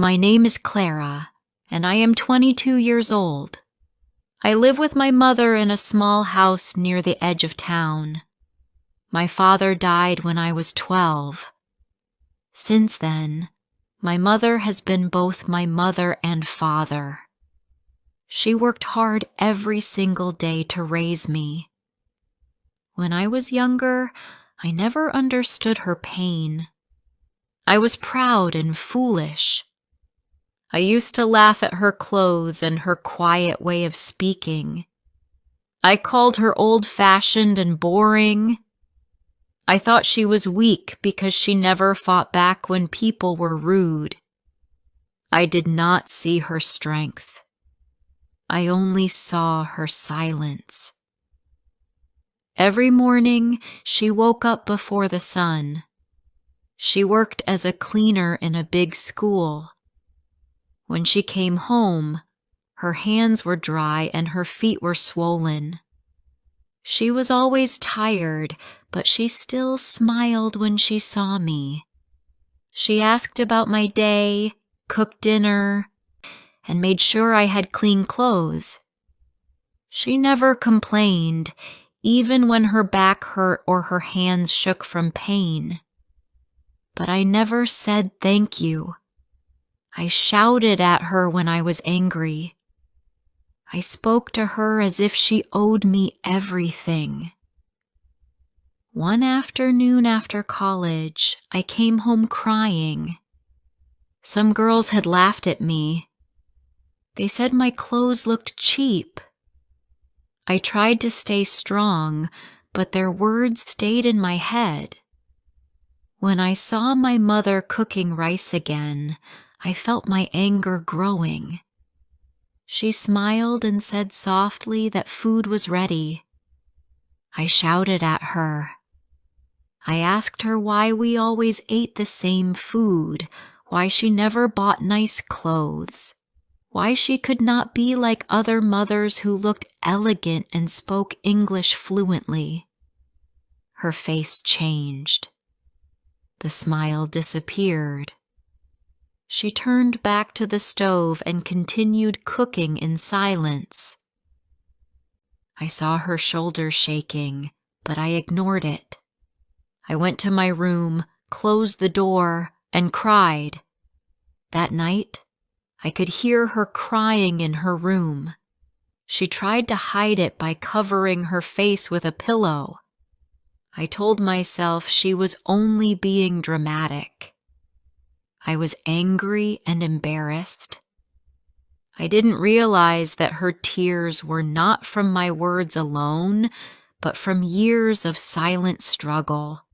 My name is Clara, and I am 22 years old. I live with my mother in a small house near the edge of town. My father died when I was 12. Since then, my mother has been both my mother and father. She worked hard every single day to raise me. When I was younger, I never understood her pain. I was proud and foolish. I used to laugh at her clothes and her quiet way of speaking. I called her old-fashioned and boring. I thought she was weak because she never fought back when people were rude. I did not see her strength. I only saw her silence. Every morning, she woke up before the sun. She worked as a cleaner in a big school. When she came home, her hands were dry and her feet were swollen. She was always tired, but she still smiled when she saw me. She asked about my day, cooked dinner, and made sure I had clean clothes. She never complained, even when her back hurt or her hands shook from pain. But I never said thank you. I shouted at her when I was angry. I spoke to her as if she owed me everything. One afternoon after college, I came home crying. Some girls had laughed at me. They said my clothes looked cheap. I tried to stay strong, but their words stayed in my head. When I saw my mother cooking rice again, I felt my anger growing. She smiled and said softly that food was ready. I shouted at her. I asked her why we always ate the same food, why she never bought nice clothes, why she could not be like other mothers who looked elegant and spoke English fluently. Her face changed. The smile disappeared. She turned back to the stove and continued cooking in silence. I saw her shoulders shaking, but I ignored it. I went to my room, closed the door, and cried. That night, I could hear her crying in her room. She tried to hide it by covering her face with a pillow. I told myself she was only being dramatic. I was angry and embarrassed. I didn't realize that her tears were not from my words alone, but from years of silent struggle.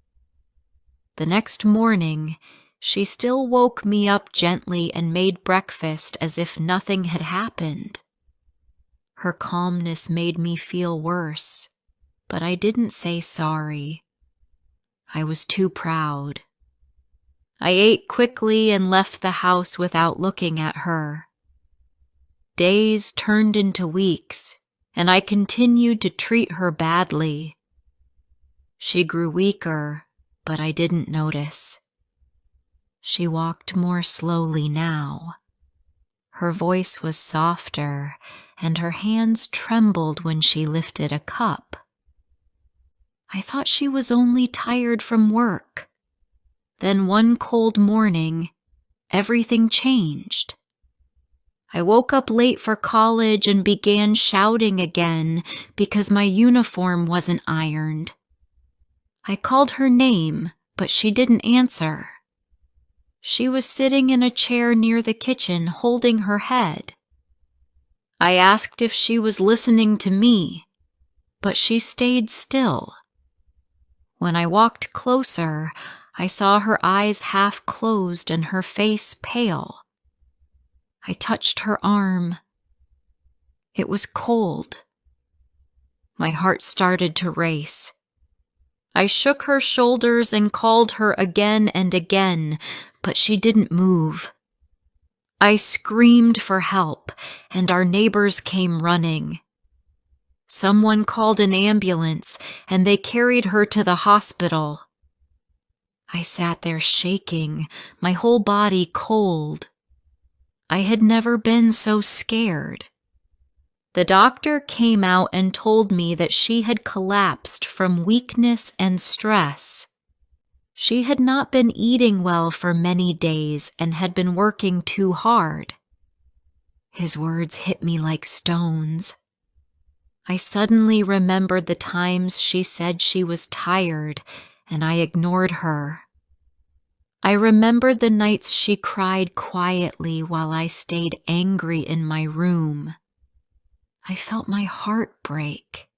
The next morning, she still woke me up gently and made breakfast as if nothing had happened. Her calmness made me feel worse, but I didn't say sorry. I was too proud. I ate quickly and left the house without looking at her. Days turned into weeks, and I continued to treat her badly. She grew weaker, but I didn't notice. She walked more slowly now. Her voice was softer, and her hands trembled when she lifted a cup. I thought she was only tired from work. Then one cold morning, everything changed. I woke up late for college and began shouting again because my uniform wasn't ironed. I called her name, but she didn't answer. She was sitting in a chair near the kitchen, holding her head. I asked if she was listening to me, but she stayed still. When I walked closer, I saw her eyes half closed and her face pale. I touched her arm. It was cold. My heart started to race. I shook her shoulders and called her again and again, but she didn't move. I screamed for help, and our neighbors came running. Someone called an ambulance, and they carried her to the hospital. I sat there shaking, my whole body cold. I had never been so scared. The doctor came out and told me that she had collapsed from weakness and stress. She had not been eating well for many days and had been working too hard. His words hit me like stones. I suddenly remembered the times she said she was tired and I ignored her. I remembered the nights she cried quietly while I stayed angry in my room. I felt my heart break.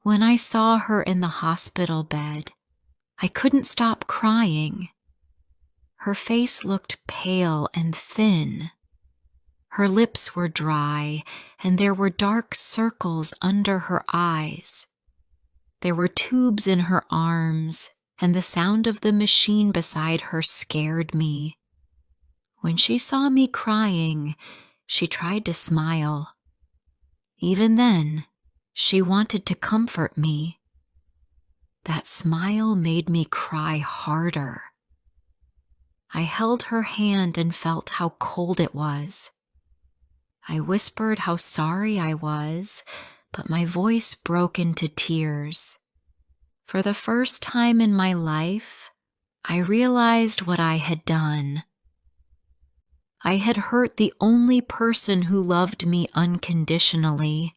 When I saw her in the hospital bed, I couldn't stop crying. Her face looked pale and thin. Her lips were dry, and there were dark circles under her eyes. There were tubes in her arms, and the sound of the machine beside her scared me. When she saw me crying, she tried to smile. Even then, she wanted to comfort me. That smile made me cry harder. I held her hand and felt how cold it was. I whispered how sorry I was, but my voice broke into tears. For the first time in my life, I realized what I had done. I had hurt the only person who loved me unconditionally.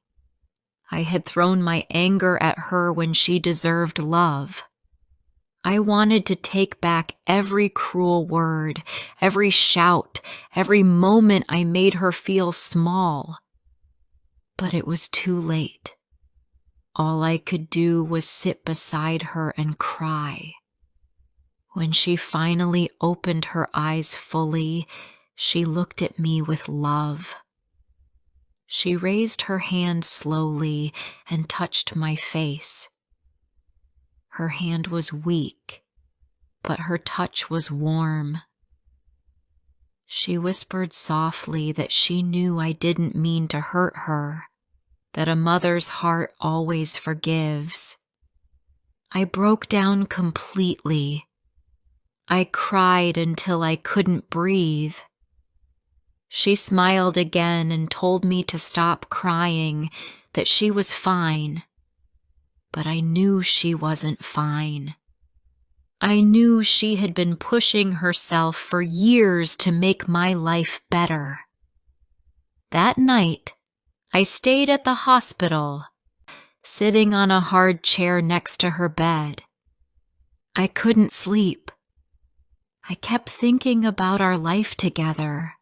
I had thrown my anger at her when she deserved love. I wanted to take back every cruel word, every shout, every moment I made her feel small. But it was too late. All I could do was sit beside her and cry. When she finally opened her eyes fully, she looked at me with love. She raised her hand slowly and touched my face. Her hand was weak, but her touch was warm. She whispered softly that she knew I didn't mean to hurt her, that a mother's heart always forgives. I broke down completely. I cried until I couldn't breathe. She smiled again and told me to stop crying, that she was fine. But I knew she wasn't fine. I knew she had been pushing herself for years to make my life better. That night, I stayed at the hospital, sitting on a hard chair next to her bed. I couldn't sleep. I kept thinking about our life together.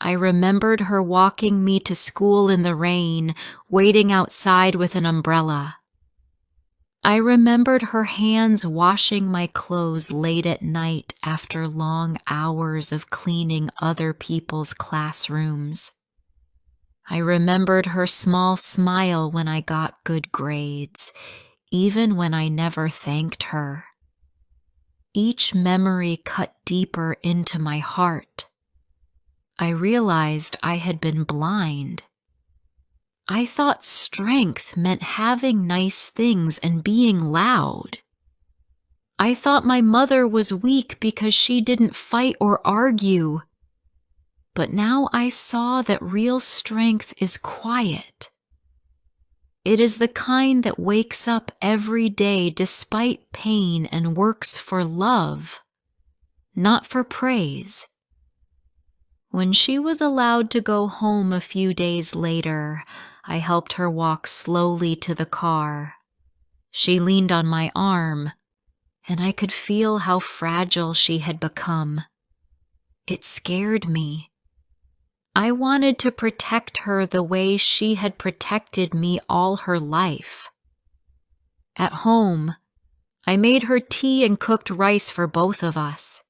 I remembered her walking me to school in the rain, waiting outside with an umbrella. I remembered her hands washing my clothes late at night after long hours of cleaning other people's classrooms. I remembered her small smile when I got good grades, even when I never thanked her. Each memory cut deeper into my heart. I realized I had been blind. I thought strength meant having nice things and being loud. I thought my mother was weak because she didn't fight or argue. But now I saw that real strength is quiet. It is the kind that wakes up every day despite pain and works for love, not for praise. When she was allowed to go home a few days later, I helped her walk slowly to the car. She leaned on my arm, and I could feel how fragile she had become. It scared me. I wanted to protect her the way she had protected me all her life. At home, I made her tea and cooked rice for both of us.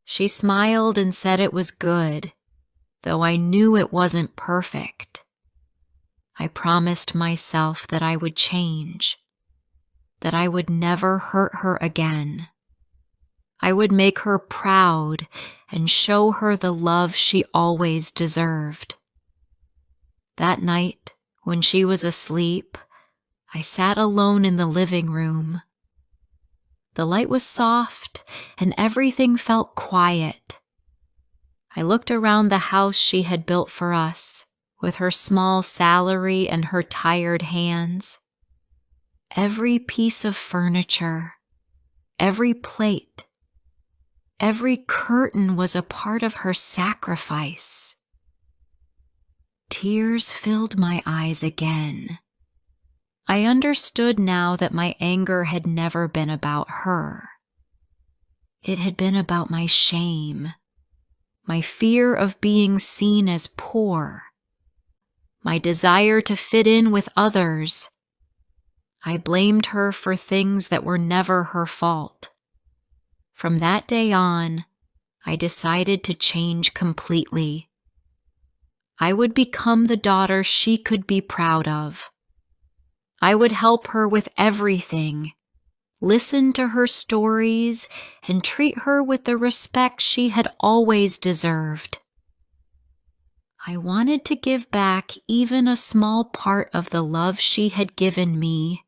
She smiled and said it was good, though I knew it wasn't perfect. I promised myself that I would change, that I would never hurt her again. I would make her proud and show her the love she always deserved. That night, when she was asleep, I sat alone in the living room. The light was soft and everything felt quiet. I looked around the house she had built for us, with her small salary and her tired hands. Every piece of furniture, every plate, every curtain was a part of her sacrifice. Tears filled my eyes again. I understood now that my anger had never been about her. It had been about my shame, my fear of being seen as poor, my desire to fit in with others. I blamed her for things that were never her fault. From that day on, I decided to change completely. I would become the daughter she could be proud of. I would help her with everything, listen to her stories, and treat her with the respect she had always deserved. I wanted to give back even a small part of the love she had given me.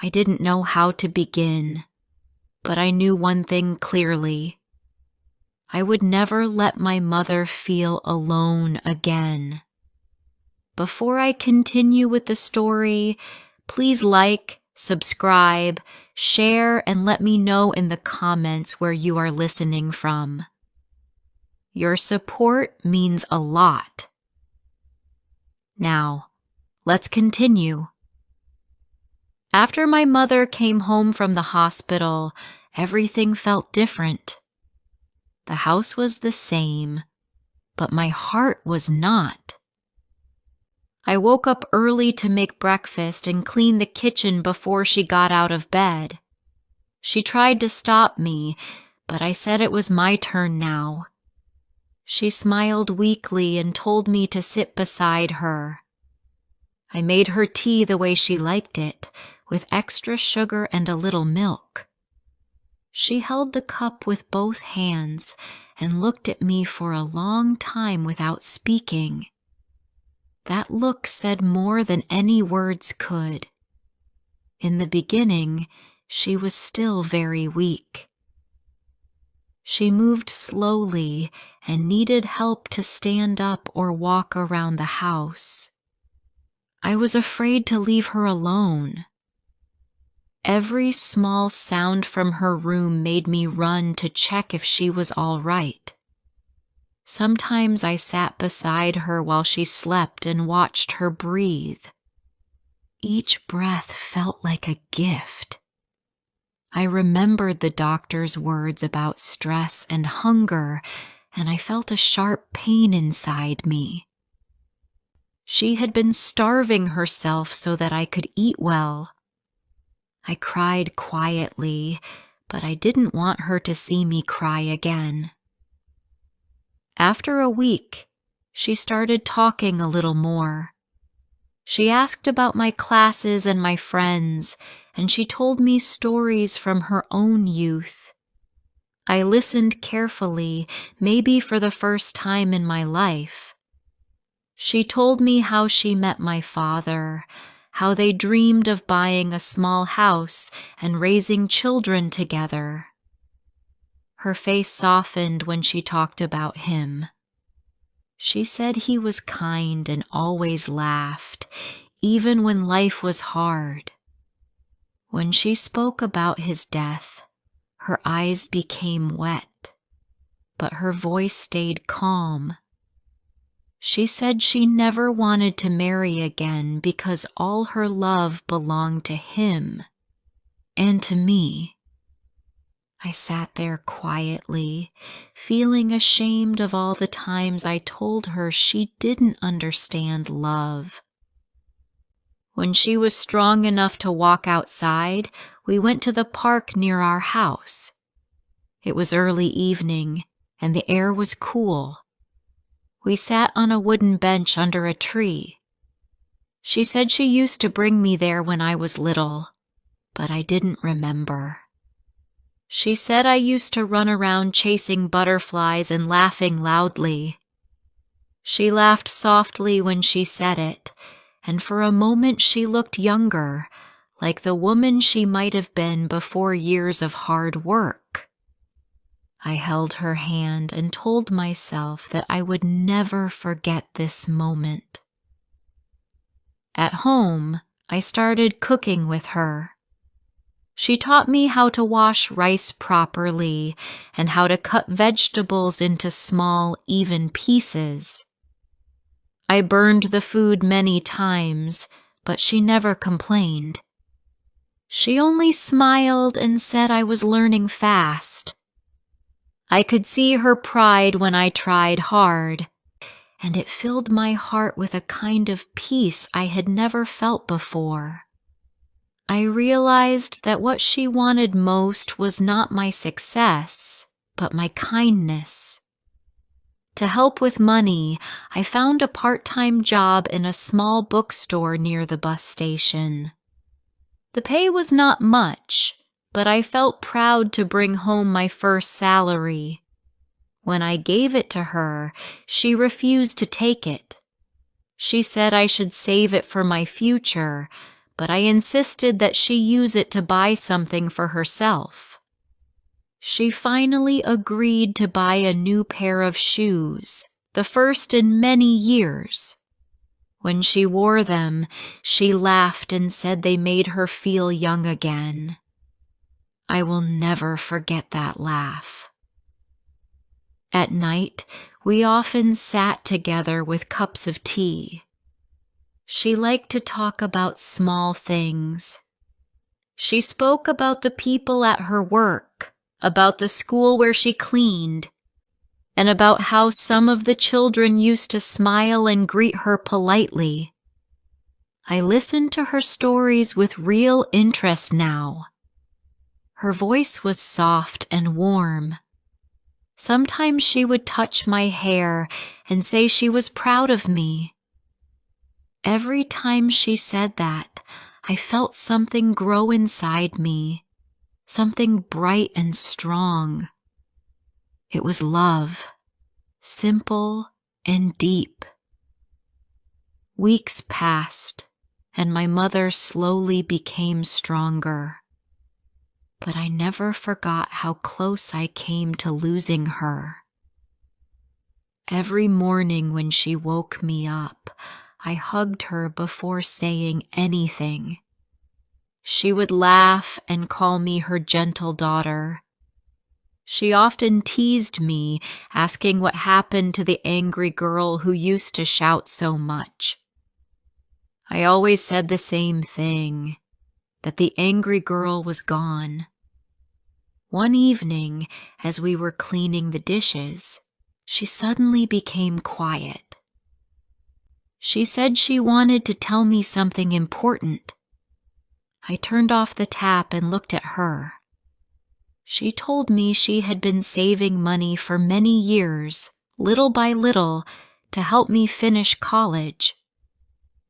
I didn't know how to begin, but I knew one thing clearly. I would never let my mother feel alone again. Before I continue with the story, please like, subscribe, share, and let me know in the comments where you are listening from. Your support means a lot. Now, let's continue. After my mother came home from the hospital, everything felt different. The house was the same, but my heart was not. I woke up early to make breakfast and clean the kitchen before she got out of bed. She tried to stop me, but I said it was my turn now. She smiled weakly and told me to sit beside her. I made her tea the way she liked it, with extra sugar and a little milk. She held the cup with both hands and looked at me for a long time without speaking. That look said more than any words could. In the beginning, she was still very weak. She moved slowly and needed help to stand up or walk around the house. I was afraid to leave her alone. Every small sound from her room made me run to check if she was all right. Sometimes I sat beside her while she slept and watched her breathe. Each breath felt like a gift. I remembered the doctor's words about stress and hunger, and I felt a sharp pain inside me. She had been starving herself so that I could eat well. I cried quietly, but I didn't want her to see me cry again. After a week, she started talking a little more. She asked about my classes and my friends, and she told me stories from her own youth. I listened carefully, maybe for the first time in my life. She told me how she met my father, how they dreamed of buying a small house and raising children together. Her face softened when she talked about him. She said he was kind and always laughed, even when life was hard. When she spoke about his death, her eyes became wet, but her voice stayed calm. She said she never wanted to marry again because all her love belonged to him and to me. I sat there quietly, feeling ashamed of all the times I told her she didn't understand love. When she was strong enough to walk outside, we went to the park near our house. It was early evening, and the air was cool. We sat on a wooden bench under a tree. She said she used to bring me there when I was little, but I didn't remember. She said I used to run around chasing butterflies and laughing loudly. She laughed softly when she said it, and for a moment she looked younger, like the woman she might have been before years of hard work. I held her hand and told myself that I would never forget this moment. At home, I started cooking with her. She taught me how to wash rice properly and how to cut vegetables into small, even pieces. I burned the food many times, but she never complained. She only smiled and said I was learning fast. I could see her pride when I tried hard, and it filled my heart with a kind of peace I had never felt before. I realized that what she wanted most was not my success, but my kindness. To help with money, I found a part-time job in a small bookstore near the bus station. The pay was not much, but I felt proud to bring home my first salary. When I gave it to her, she refused to take it. She said I should save it for my future, but I insisted that she use it to buy something for herself. She finally agreed to buy a new pair of shoes, the first in many years. When she wore them, she laughed and said they made her feel young again. I will never forget that laugh. At night, we often sat together with cups of tea. She liked to talk about small things. She spoke about the people at her work, about the school where she cleaned, and about how some of the children used to smile and greet her politely. I listened to her stories with real interest now. Her voice was soft and warm. Sometimes she would touch my hair and say she was proud of me. Every time she said that, I felt something grow inside me, something bright and strong. It was love, simple and deep. Weeks passed, and my mother slowly became stronger. But I never forgot how close I came to losing her. Every morning when she woke me up, I hugged her before saying anything. She would laugh and call me her gentle daughter. She often teased me, asking what happened to the angry girl who used to shout so much. I always said the same thing, that the angry girl was gone. One evening, as we were cleaning the dishes, she suddenly became quiet. She said she wanted to tell me something important. I turned off the tap and looked at her. She told me she had been saving money for many years, little by little, to help me finish college.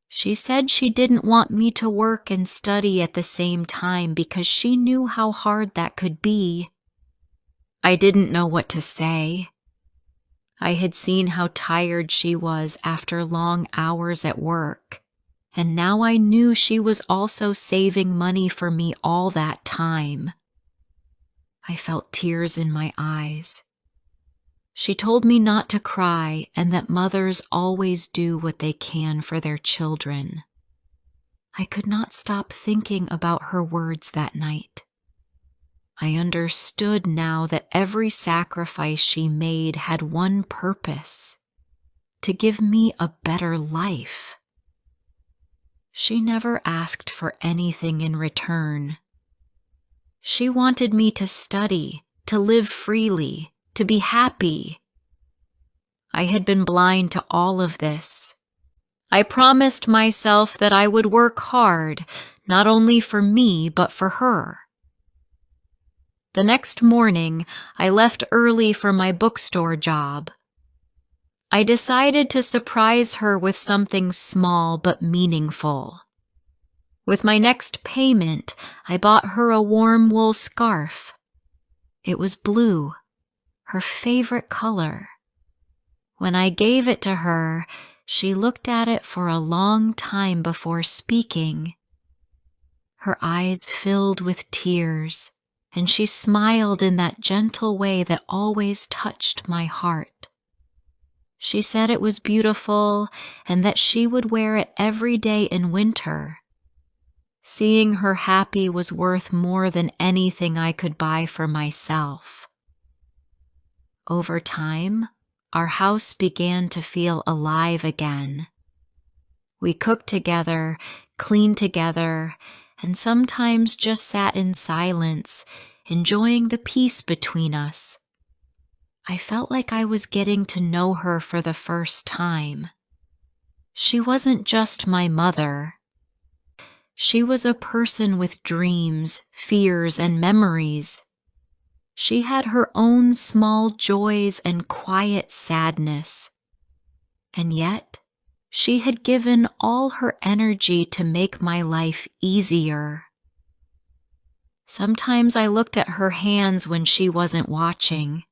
She said she didn't want me to work and study at the same time because she knew how hard that could be. I didn't know what to say. I had seen how tired she was after long hours at work, and now I knew she was also saving money for me all that time. I felt tears in my eyes. She told me not to cry and that mothers always do what they can for their children. I could not stop thinking about her words that night. I understood now that every sacrifice she made had one purpose: to give me a better life. She never asked for anything in return. She wanted me to study, to live freely, to be happy. I had been blind to all of this. I promised myself that I would work hard, not only for me, but for her. The next morning, I left early for my bookstore job. I decided to surprise her with something small but meaningful. With my next payment, I bought her a warm wool scarf. It was blue, her favorite color. When I gave it to her, she looked at it for a long time before speaking. Her eyes filled with tears, and she smiled in that gentle way that always touched my heart. She said it was beautiful and that she would wear it every day in winter. Seeing her happy was worth more than anything I could buy for myself. Over time, our house began to feel alive again. We cooked together, cleaned together, and sometimes just sat in silence, enjoying the peace between us. I felt like I was getting to know her for the first time. She wasn't just my mother. She was a person with dreams, fears, and memories. She had her own small joys and quiet sadness. And yet, she had given all her energy to make my life easier. Sometimes I looked at her hands when she wasn't watching.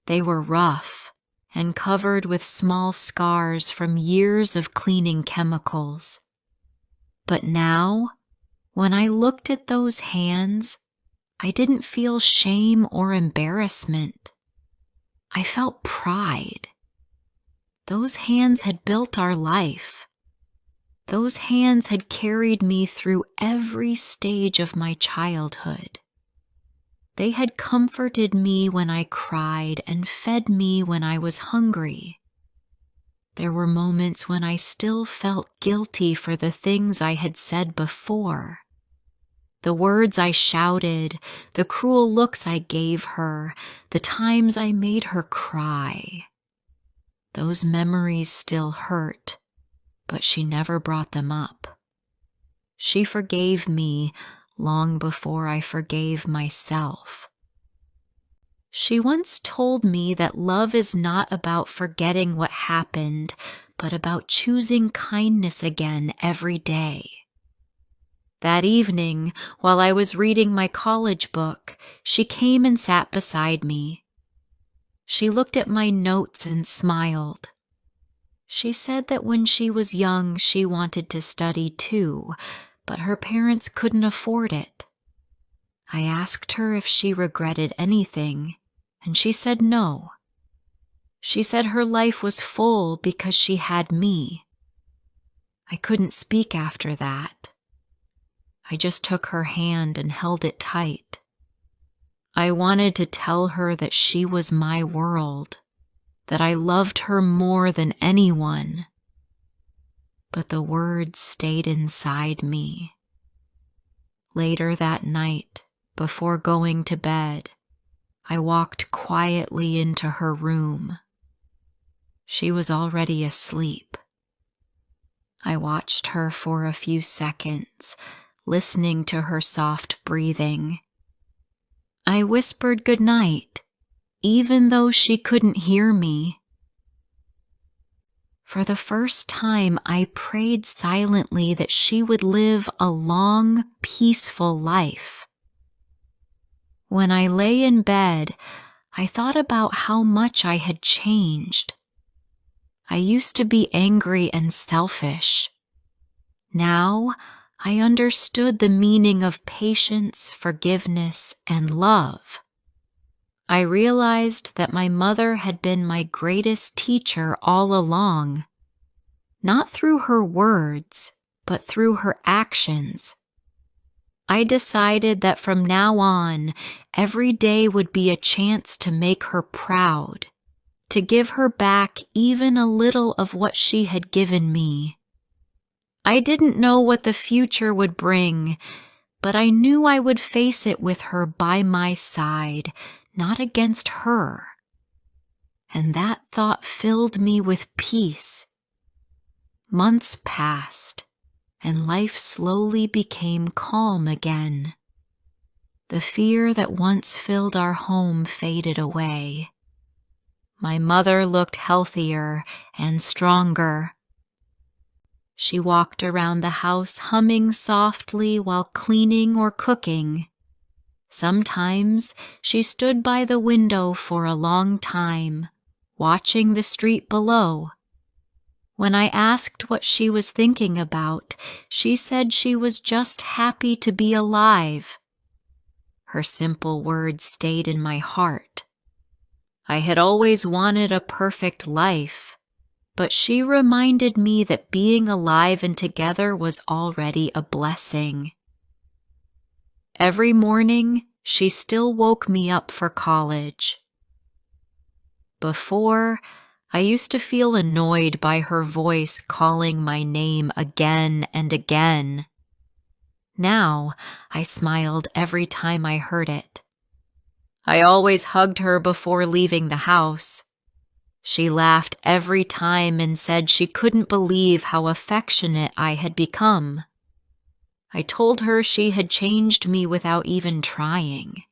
They were rough and covered with small scars from years of cleaning chemicals. But now, when I looked at those hands, I didn't feel shame or embarrassment. I felt pride. Those hands had built our life. Those hands had carried me through every stage of my childhood. They had comforted me when I cried and fed me when I was hungry. There were moments when I still felt guilty for the things I had said before. The words I shouted, the cruel looks I gave her, the times I made her cry. Those memories still hurt, but she never brought them up. She forgave me long before I forgave myself. She once told me that love is not about forgetting what happened, but about choosing kindness again every day. That evening, while I was reading my college book, she came and sat beside me. She looked at my notes and smiled. She said that when she was young, she wanted to study too, but her parents couldn't afford it. I asked her if she regretted anything, and she said no. She said her life was full because she had me. I couldn't speak after that. I just took her hand and held it tight. I wanted to tell her that she was my world, that I loved her more than anyone. But the words stayed inside me. Later that night, before going to bed, I walked quietly into her room. She was already asleep. I watched her for a few seconds, listening to her soft breathing. I whispered goodnight, even though she couldn't hear me. For the first time, I prayed silently that she would live a long, peaceful life. When I lay in bed, I thought about how much I had changed. I used to be angry and selfish. Now, I understood the meaning of patience, forgiveness, and love. I realized that my mother had been my greatest teacher all along, not through her words, but through her actions. I decided that from now on, every day would be a chance to make her proud, to give her back even a little of what she had given me. I didn't know what the future would bring, but I knew I would face it with her by my side, not against her. And that thought filled me with peace. Months passed, and life slowly became calm again. The fear that once filled our home faded away. My mother looked healthier and stronger. She walked around the house humming softly while cleaning or cooking. Sometimes she stood by the window for a long time, watching the street below. When I asked what she was thinking about, she said she was just happy to be alive. Her simple words stayed in my heart. I had always wanted a perfect life, but she reminded me that being alive and together was already a blessing. Every morning, she still woke me up for college. Before, I used to feel annoyed by her voice calling my name again and again. Now, I smiled every time I heard it. I always hugged her before leaving the house. She laughed every time and said she couldn't believe how affectionate I had become. I told her she had changed me without even trying.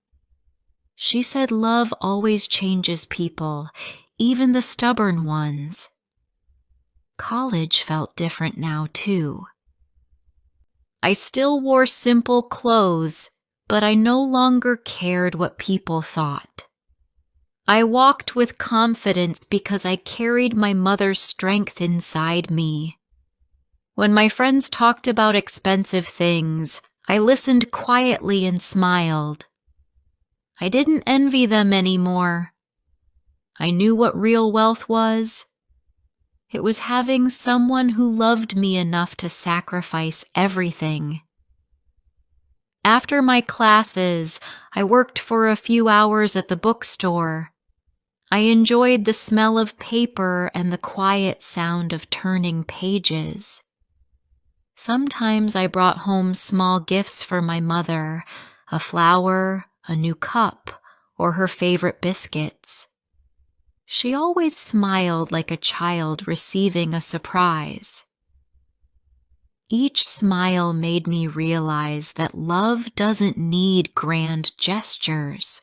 She said love always changes people, even the stubborn ones. College felt different now, too. I still wore simple clothes, but I no longer cared what people thought. I walked with confidence because I carried my mother's strength inside me. When my friends talked about expensive things, I listened quietly and smiled. I didn't envy them anymore. I knew what real wealth was. It was having someone who loved me enough to sacrifice everything. After my classes, I worked for a few hours at the bookstore. I enjoyed the smell of paper and the quiet sound of turning pages. Sometimes I brought home small gifts for my mother, a flower, a new cup, or her favorite biscuits. She always smiled like a child receiving a surprise. Each smile made me realize that love doesn't need grand gestures.